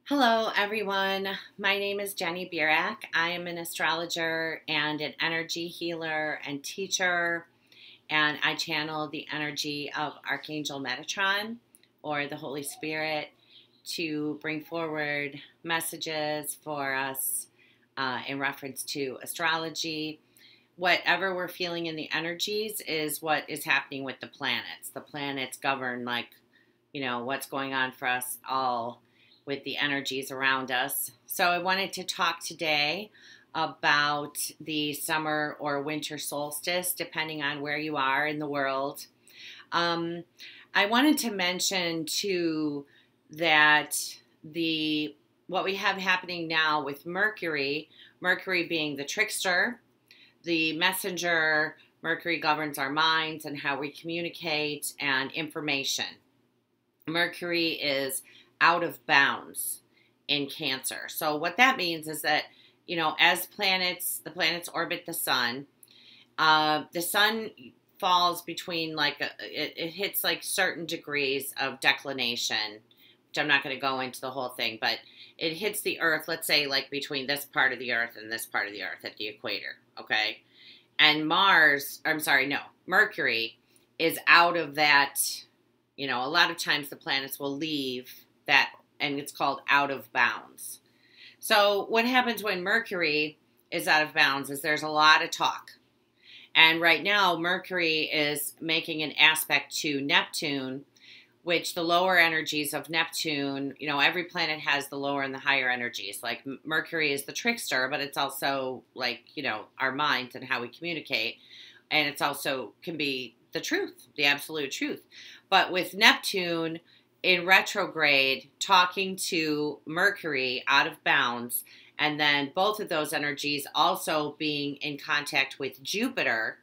Hello, everyone. My name is Jenny Birak. I am an astrologer and an energy healer and teacher, and I channel the energy of Archangel Metatron or the Holy Spirit to bring forward messages for us in reference to astrology. Whatever we're feeling in the energies is what is happening with the planets. The planets govern, what's going on for us all with the energies around us. So I wanted to talk today about the summer or winter solstice, depending on where you are in the world. I wanted to mention too that what we have happening now with Mercury being the trickster, the messenger. Mercury governs our minds and how we communicate and information. Mercury is out of bounds in Cancer. So what that means is that, as the planets orbit the sun falls between it hits like certain degrees of declination, which I'm not going to go into the whole thing, but it hits the earth, let's say like between this part of the earth and this part of the earth at the equator. Okay. And Mercury is out of that. A lot of times the planets will leave that, and it's called out of bounds. So what happens when Mercury is out of bounds is there's a lot of talk. And right now, Mercury is making an aspect to Neptune, which the lower energies of Neptune, every planet has the lower and the higher energies. Like Mercury is the trickster, but it's also our minds and how we communicate. And it's also can be the truth, the absolute truth. But with Neptune in retrograde talking to Mercury out of bounds, and then both of those energies also being in contact with Jupiter,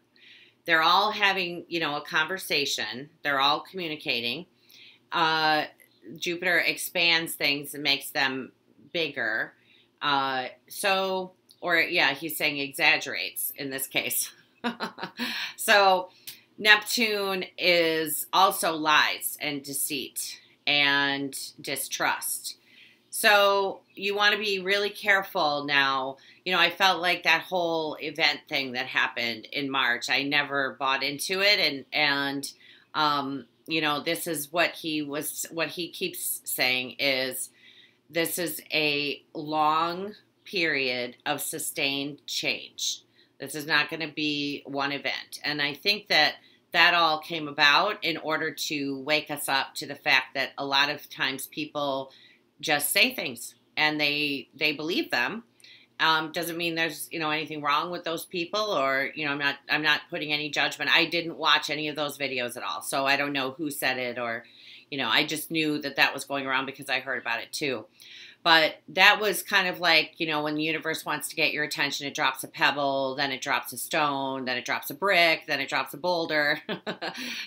they're all having, a conversation. They're all communicating. Jupiter expands things and makes them bigger. He's saying exaggerates in this case. So Neptune is also lies and deceit and distrust. So you want to be really careful now. I felt like that whole event thing that happened in March, I never bought into it. And this is what he keeps saying is this is a long period of sustained change. This is not going to be one event. And I think that all came about in order to wake us up to the fact that a lot of times people just say things and they believe them. Doesn't mean there's, anything wrong with those people or, I'm not putting any judgment. I didn't watch any of those videos at all. So I don't know who said it or, I just knew that was going around because I heard about it too. But that was kind of like, when the universe wants to get your attention, it drops a pebble, then it drops a stone, then it drops a brick, then it drops a boulder.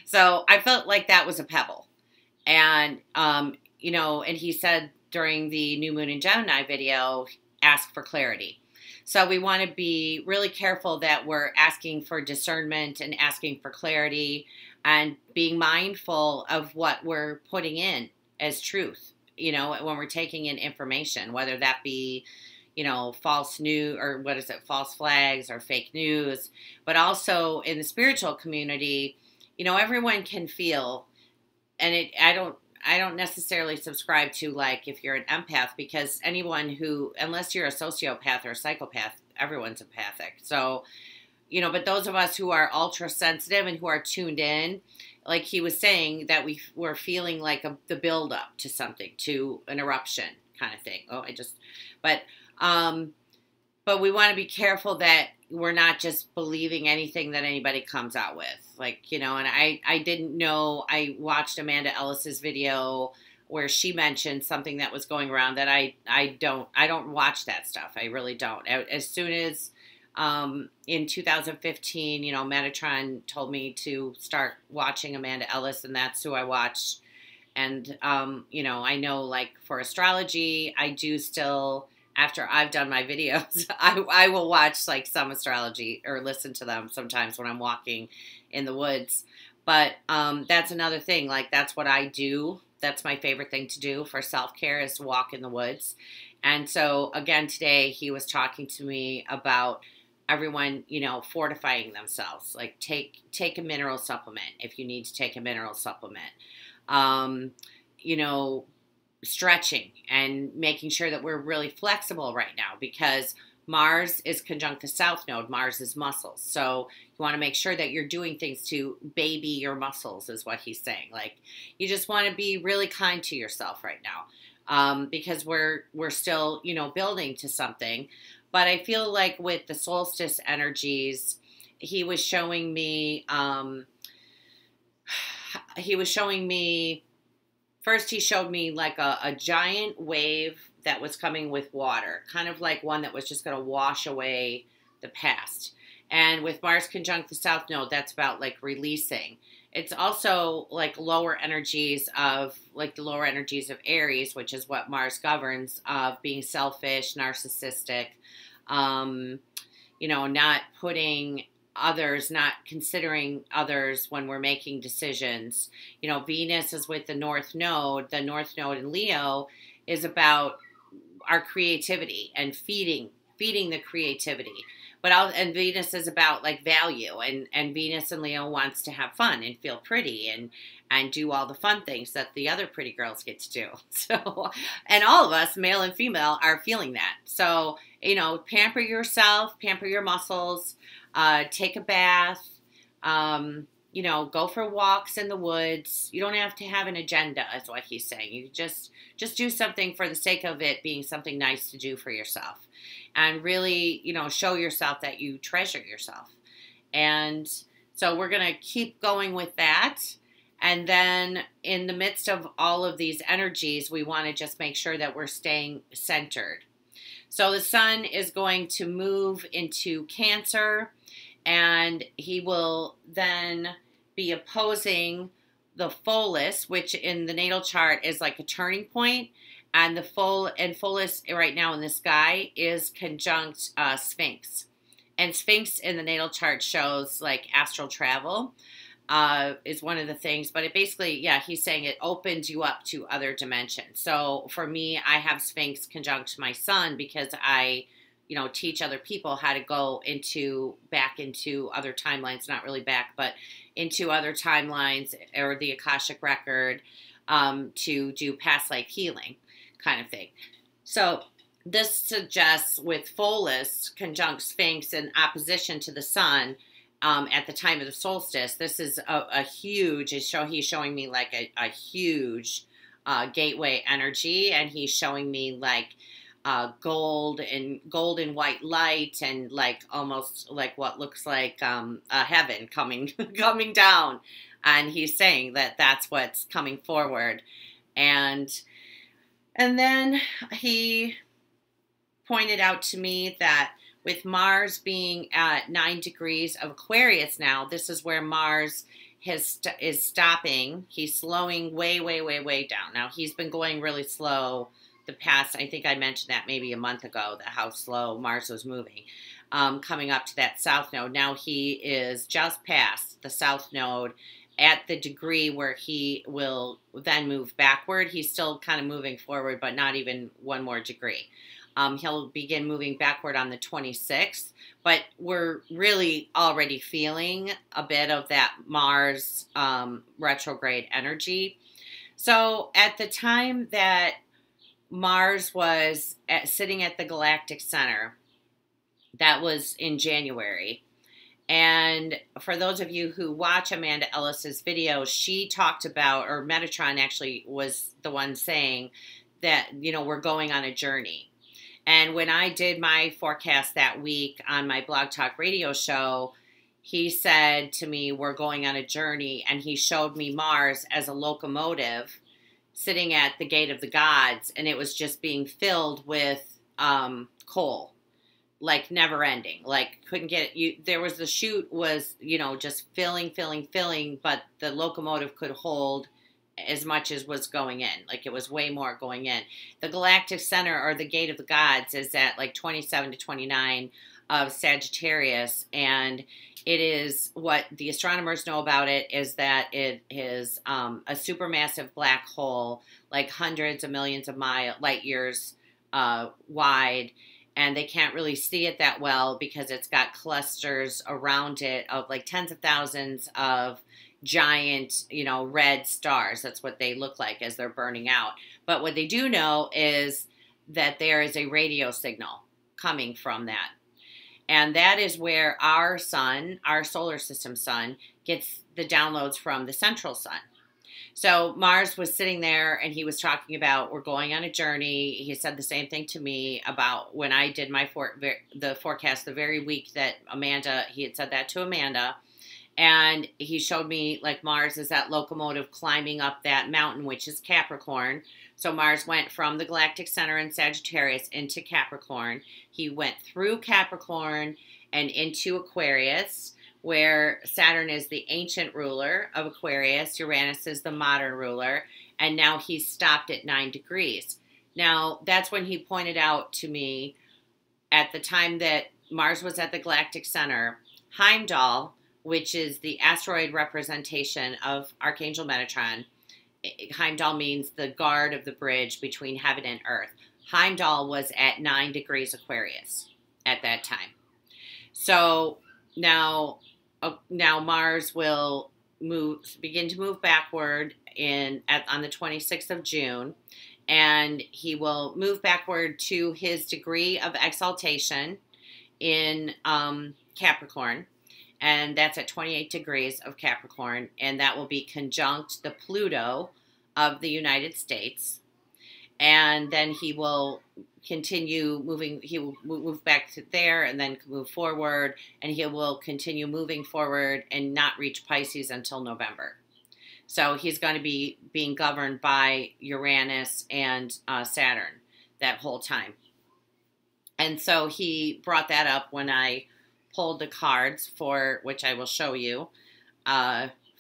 So I felt like that was a pebble. And, and he said during the New Moon in Gemini video, ask for clarity. So we want to be really careful that we're asking for discernment and asking for clarity and being mindful of what we're putting in as truth. When we're taking in information, whether that be, false news or false flags or fake news, but also in the spiritual community, everyone can feel, and I don't necessarily subscribe to like if you're an empath, because unless you're a sociopath or a psychopath, everyone's empathic. So, but those of us who are ultra sensitive and who are tuned in, like he was saying, that we're feeling like the build up to something, to an eruption kind of thing. But we want to be careful that we're not just believing anything that anybody comes out with. And I didn't know, I watched Amanda Ellis's video where she mentioned something that was going around that I don't watch that stuff. I really don't. As soon as in 2015, Metatron told me to start watching Amanda Ellis, and that's who I watched. And, I know like for astrology, I do still, after I've done my videos, I will watch like some astrology or listen to them sometimes when I'm walking in the woods. But that's another thing. Like that's what I do that's my favorite thing to do for self-care is walk in the woods. And so again, today he was talking to me about everyone, fortifying themselves. Like take a mineral supplement if you need to take a mineral supplement. Um, you know, Stretching and making sure that we're really flexible right now because Mars is conjunct the South Node. Mars is muscles. So you want to make sure that you're doing things to baby your muscles is what he's saying. Like you just want to be really kind to yourself right now because we're still, building to something. But I feel like with the solstice energies, he was showing me, first, he showed me like a giant wave that was coming with water, kind of like one that was just going to wash away the past. And with Mars conjunct the South Node, that's about like releasing. It's also like lower energies of like the lower energies of Aries, which is what Mars governs, of being selfish, narcissistic, not putting others, not considering others when we're making decisions. Venus is with the North Node. The North Node in Leo is about our creativity and feeding the creativity. And Venus is about like value, and Venus in Leo wants to have fun and feel pretty and do all the fun things that the other pretty girls get to do. So, and all of us, male and female, are feeling that. So, pamper yourself, pamper your muscles, take a bath, go for walks in the woods. You don't have to have an agenda, is what he's saying. You just do something for the sake of it being something nice to do for yourself. And really, show yourself that you treasure yourself. And so we're going to keep going with that. And then in the midst of all of these energies, we want to just make sure that we're staying centered. So the sun is going to move into Cancer, and he will then be opposing the Solstice, which in the natal chart is like a turning point. And the Solstice right now in the sky is conjunct Sphinx. And Sphinx in the natal chart shows like astral travel is one of the things. But it basically, he's saying it opens you up to other dimensions. So for me, I have Sphinx conjunct my sun because I teach other people how to go back into other timelines, not really back, but into other timelines or the Akashic record to do past life healing kind of thing. So this suggests with Solstice conjunct Sphinx in opposition to the sun at the time of the solstice, this is a huge, he's showing me like a huge gateway energy, and he's showing me like gold and white light and like almost like what looks like a heaven coming down. And he's saying that that's what's coming forward. And then he pointed out to me that with Mars being at 9 degrees of Aquarius now, this is where Mars is stopping. He's slowing way, way, way, way down. Now, he's been going really slow the past, I think I mentioned that maybe a month ago, that how slow Mars was moving, coming up to that South Node. Now he is just past the South Node at the degree where he will then move backward. He's still kind of moving forward, but not even one more degree. He'll begin moving backward on the 26th, but we're really already feeling a bit of that Mars retrograde energy. So at the time that Mars was sitting at the galactic center, that was in January. And for those of you who watch Amanda Ellis's videos, she talked about, or Metatron actually was the one saying that, we're going on a journey. And when I did my forecast that week on my Blog Talk radio show, he said to me, we're going on a journey. And he showed me Mars as a locomotive sitting at the gate of the gods. And it was just being filled with coal. Like never ending, like couldn't get it. There was the chute was, just filling, but the locomotive could hold as much as was going in. Like, it was way more going in. The galactic center, or the gate of the gods, is at like 27 to 29 of Sagittarius, and it is, what the astronomers know about it is that it is a supermassive black hole, like hundreds of millions of light years wide, and they can't really see it that well because it's got clusters around it of like tens of thousands of giant, red stars. That's what they look like as they're burning out. But what they do know is that there is a radio signal coming from that. And that is where our sun, our solar system sun, gets the downloads from the central sun. So Mars was sitting there and he was talking about, we're going on a journey. He said the same thing to me about when I did my the forecast the very week that he had said that to Amanda. And he showed me, like, Mars is that locomotive climbing up that mountain, which is Capricorn. So Mars went from the galactic center in Sagittarius into Capricorn. He went through Capricorn and into Aquarius, where Saturn is the ancient ruler of Aquarius. Uranus is the modern ruler. And now he's stopped at 9 degrees. Now, that's when he pointed out to me, at the time that Mars was at the galactic center, Heimdall, which is the asteroid representation of Archangel Metatron. Heimdall means the guard of the bridge between heaven and earth. Heimdall was at 9 degrees Aquarius at that time. So now Mars will begin to move backward on the 26th of June, and he will move backward to his degree of exaltation in Capricorn. And that's at 28 degrees of Capricorn, and that will be conjunct the Pluto of the United States. And then he will continue moving, he will move back to there and then move forward, and he will continue moving forward and not reach Pisces until November. So he's going to be being governed by Uranus and Saturn that whole time. And so he brought that up when I pulled the cards for, which I will show you,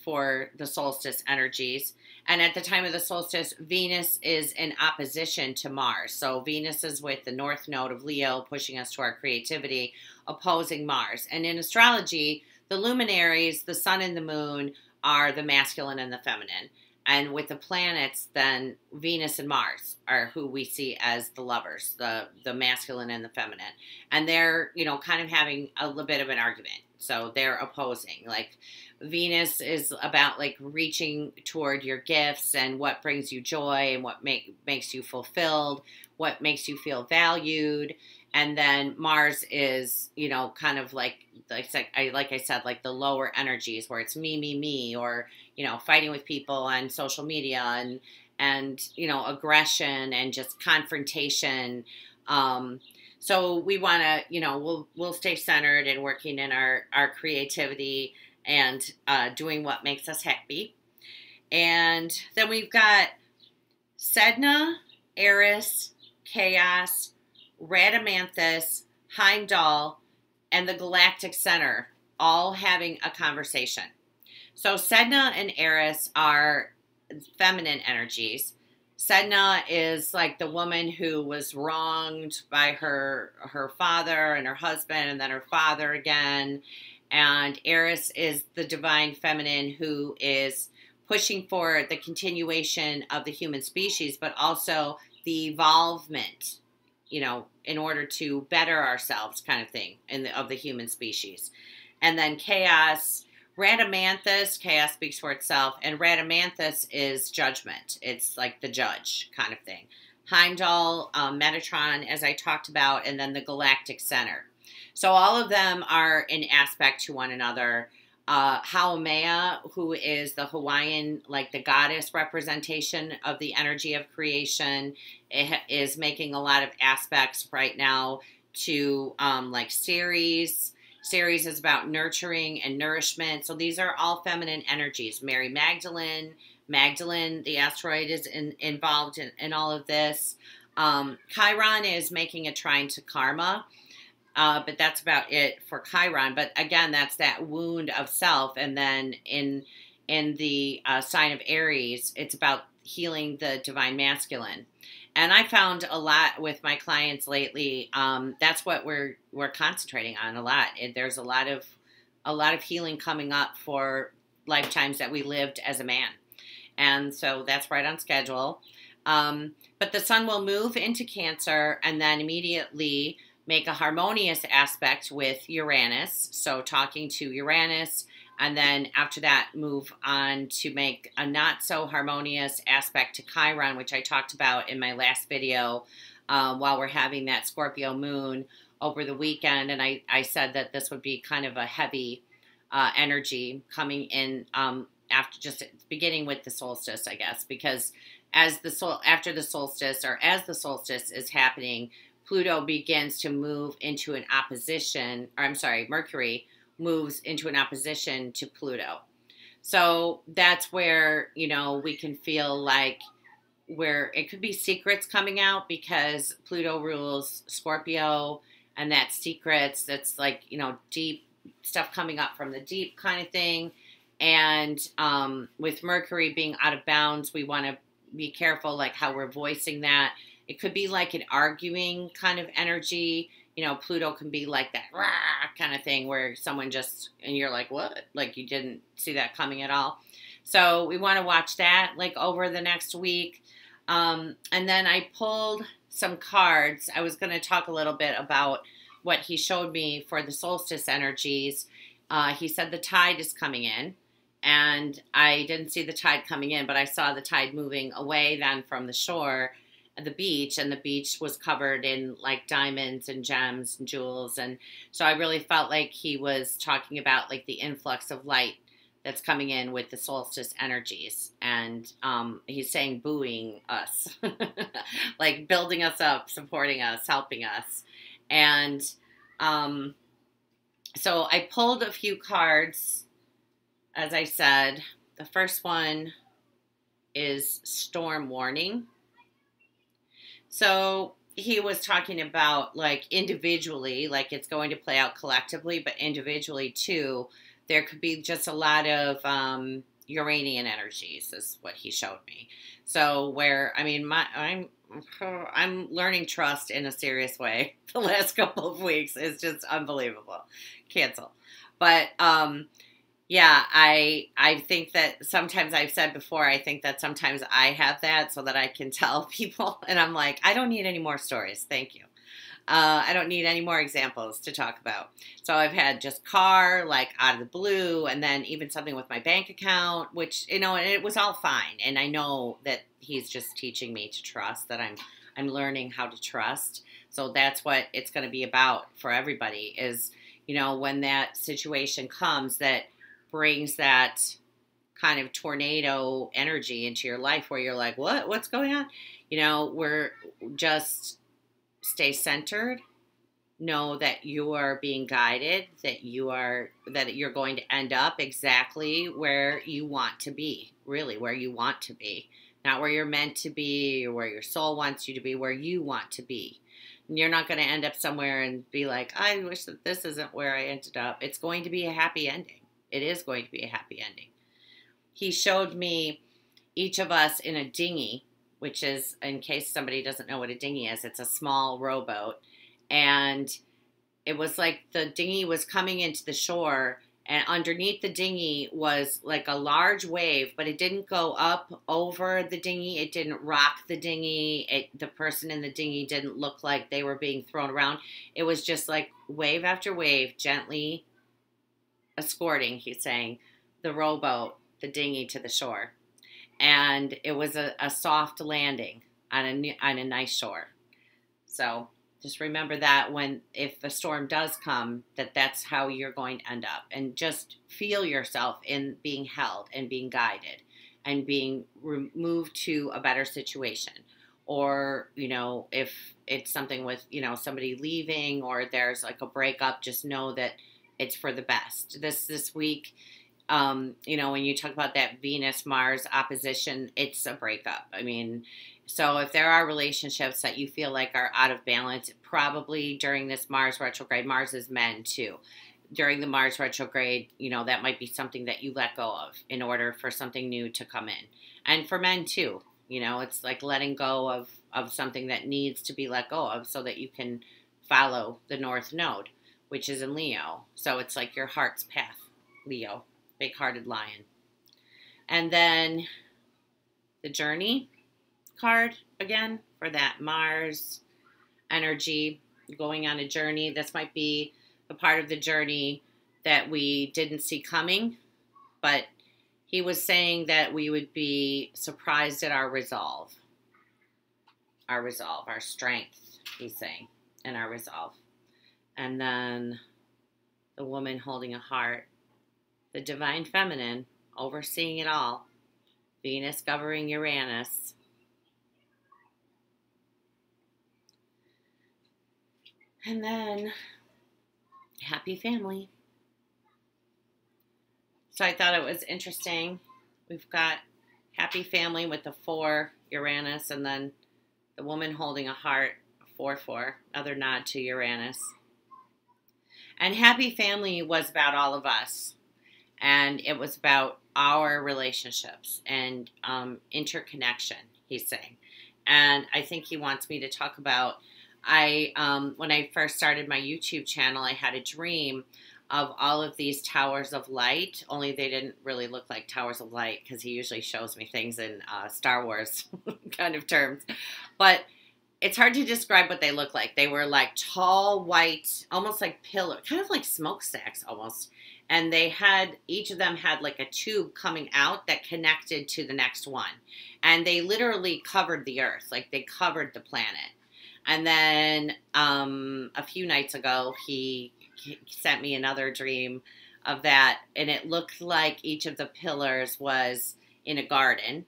for the solstice energies. And at the time of the solstice, Venus is in opposition to Mars. So Venus is with the north node of Leo, pushing us to our creativity, opposing Mars. And in astrology, the luminaries, the sun and the moon, are the masculine and the feminine. And with the planets, then Venus and Mars are who we see as the lovers, the masculine and the feminine. And they're, kind of having a little bit of an argument. So they're opposing. Like, Venus is about, like, reaching toward your gifts and what brings you joy and what makes you fulfilled, what makes you feel valued. And then Mars is, kind of like I said, like the lower energies where it's me, or, fighting with people on social media and aggression and just confrontation. So we want to, we'll stay centered and working in our creativity and doing what makes us happy. And then we've got Sedna, Eris, Chaos, Rhadamanthus, Heimdall, and the Galactic Center all having a conversation. So Sedna and Eris are feminine energies. Sedna is like the woman who was wronged by her father and her husband and then her father again. And Eris is the divine feminine who is pushing for the continuation of the human species, but also the evolvement, in order to better ourselves, kind of thing, of the human species. And then Chaos, Rhadamanthus, Chaos speaks for itself, and Rhadamanthus is judgment. It's like the judge kind of thing. Heimdall, Metatron, as I talked about, and then the Galactic Center. So all of them are in aspect to one another. Haumea, who is the Hawaiian, like the goddess representation of the energy of creation, is making a lot of aspects right now to like Ceres. Ceres is about nurturing and nourishment. So these are all feminine energies. Mary Magdalene, the asteroid, is involved in all of this. Chiron is making a trine to Karma. But that's about it for Chiron. But again, that's that wound of self. And then in in the sign of Aries, it's about healing the divine masculine. And I found a lot with my clients lately. That's what we're concentrating on a lot. There's a lot of healing coming up for lifetimes that we lived as a man, and so that's right on schedule. But the sun will move into Cancer and then immediately make a harmonious aspect with Uranus. So talking to Uranus, and then after that move on to make a not so harmonious aspect to Chiron, which I talked about in my last video while we're having that Scorpio moon over the weekend. And I said that this would be kind of a heavy energy coming in after, just beginning with the solstice, I guess, because as the solstice is happening, Pluto begins to move into an opposition, or I'm sorry, Mercury moves into an opposition to Pluto. So that's where, we can feel like where it could be secrets coming out, because Pluto rules Scorpio, and that's secrets. That's like, deep stuff coming up from the deep kind of thing. And with Mercury being out of bounds, we want to be careful like how we're voicing that. It could be like an arguing kind of energy. Pluto can be like that rah kind of thing where someone just, and you're like, what? Like you didn't see that coming at all. So we want to watch that like over the next week. And then I pulled some cards. I was going to talk a little bit about what he showed me for the solstice energies. He said the tide is coming in. And I didn't see the tide coming in, but I saw the tide moving away then from the shore, the beach, and the beach was covered in like diamonds and gems and jewels. And so I really felt like he was talking about like the influx of light that's coming in with the solstice energies. And he's saying buoying us, like building us up, supporting us, helping us. And so I pulled a few cards. As I said, the first one is storm warning. So he was talking about like individually, like it's going to play out collectively, but individually too, there could be just a lot of Uranian energies is what he showed me. So where, I mean, I'm learning trust in a serious way. The last couple of weeks is just unbelievable. Cancel. But, yeah, I think that sometimes I've said before, I think that sometimes I have that so that I can tell people. And I'm like, I don't need any more stories. Thank you. I don't need any more examples to talk about. So I've had just car, like out of the blue, and then even something with my bank account, which, and it was all fine. And I know that he's just teaching me to trust, that I'm learning how to trust. So that's what it's going to be about for everybody is, when that situation comes that brings that kind of tornado energy into your life where you're like, what's going on? We're just stay centered, know that you are being guided, that you're going to end up exactly where you want to be, really where you want to be, not where you're meant to be or where your soul wants you to be, where you want to be. And you're not going to end up somewhere and be like, I wish that this isn't where I ended up. It's going to be a happy ending. It is going to be a happy ending. He showed me each of us in a dinghy, which is, in case somebody doesn't know what a dinghy is, it's a small rowboat. And it was like the dinghy was coming into the shore, and underneath the dinghy was like a large wave, but it didn't go up over the dinghy. It didn't rock the dinghy. The person in the dinghy didn't look like they were being thrown around. It was just like wave after wave, gently escorting, he's saying, the rowboat, the dinghy to the shore. And it was a soft landing on a nice shore. So just remember that if a storm does come, that's how you're going to end up. And just feel yourself in being held and being guided and being moved to a better situation. Or, if it's something with, somebody leaving or there's like a breakup, just know that it's for the best. This week, when you talk about that Venus-Mars opposition, it's a breakup. I mean, so if there are relationships that you feel like are out of balance, probably during this Mars retrograde, Mars is men too. during the Mars retrograde, you know, that might be something that you let go of in order for something new to come in. And for men too, you know, it's like letting go of something that needs to be let go of so that you can follow the North Node, which is in Leo. So it's like your heart's path, Leo, big-hearted lion. And then the journey card again for that Mars energy, going on a journey. This might be a part of the journey that we didn't see coming, but he was saying that we would be surprised at our resolve, our strength, he's saying, and our resolve. And then the woman holding a heart, the divine feminine, overseeing it all, Venus governing Uranus. And then happy family. So I thought it was interesting. We've got happy family with the 4 Uranus, and then the woman holding a heart, 4-4, another nod to Uranus. And happy family was about all of us. And it was about our relationships and interconnection, he's saying. And I think he wants me to talk about, when I first started my YouTube channel, I had a dream of all of these towers of light, only they didn't really look like towers of light because he usually shows me things in Star Wars kind of terms. But it's hard to describe what they look like. They were like tall, white, almost like pillar, kind of like smokestacks almost. And they had, each of them had like a tube coming out that connected to the next one. And they literally covered the earth, like they covered the planet. And then a few nights ago, he sent me another dream of that. And it looked like each of the pillars was in a garden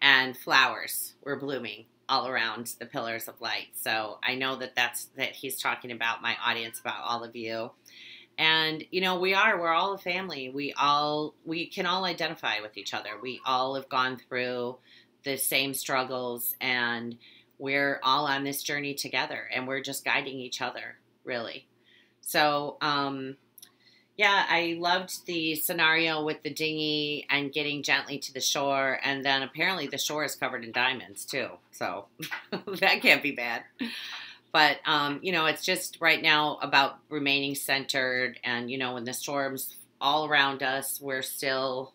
and flowers were blooming all around the pillars of light. So I know that that he's talking about my audience, about all of you. And, you know, we're all a family. We can all identify with each other. We all have gone through the same struggles, and we're all on this journey together, and we're just guiding each other, really. So, yeah, I loved the scenario with the dinghy and getting gently to the shore, and then apparently the shore is covered in diamonds, too. So that can't be bad. But, you know, it's just right now about remaining centered. And, you know, when the storm's all around us, we're still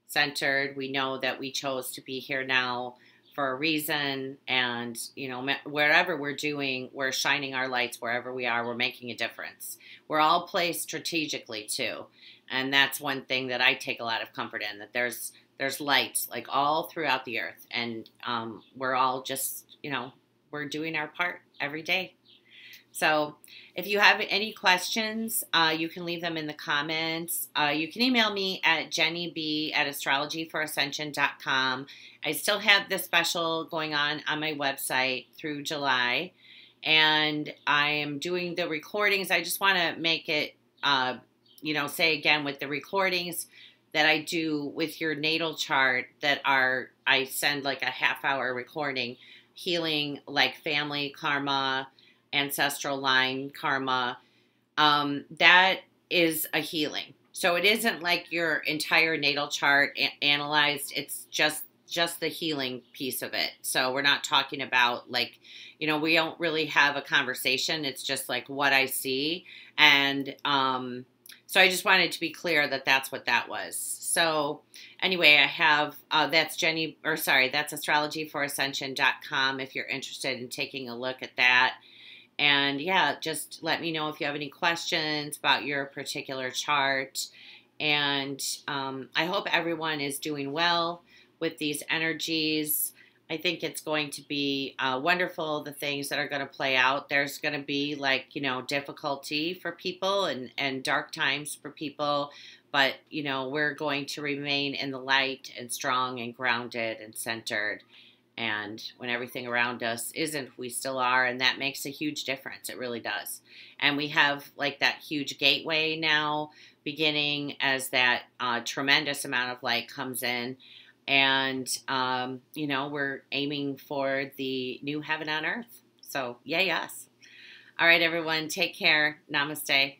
centered. We know that we chose to be here now for a reason. And, you know, wherever we're doing, we're shining our lights wherever we are. We're making a difference. We're all placed strategically, too. And that's one thing that I take a lot of comfort in, that there's lights like all throughout the earth. And we're all just, you know, we're doing our part every day. So if you have any questions, you can leave them in the comments. You can email me at jennyb@astrologyforascension.com. I still have this special going on my website through July. And I am doing the recordings. I just want to make it, you know, say again with the recordings that I do with your natal chart I send like a half-hour recording, healing like family karma, ancestral line karma. That is a healing. So it isn't like your entire natal chart analyzed. It's just the healing piece of it. So we're not talking about like, you know, we don't really have a conversation. It's just like what I see. And so I just wanted to be clear that that's what that was. So anyway, I have, that's astrologyforascension.com if you're interested in taking a look at that. And yeah, just let me know if you have any questions about your particular chart. And I hope everyone is doing well with these energies. I think it's going to be wonderful, the things that are going to play out. There's going to be like, you know, difficulty for people and dark times for people. But, you know, we're going to remain in the light and strong and grounded and centered. And when everything around us isn't, we still are. And that makes a huge difference. It really does. And we have like that huge gateway now beginning as that tremendous amount of light comes in. And, you know, we're aiming for the new heaven on earth. So, yay us. All right, everyone. Take care. Namaste.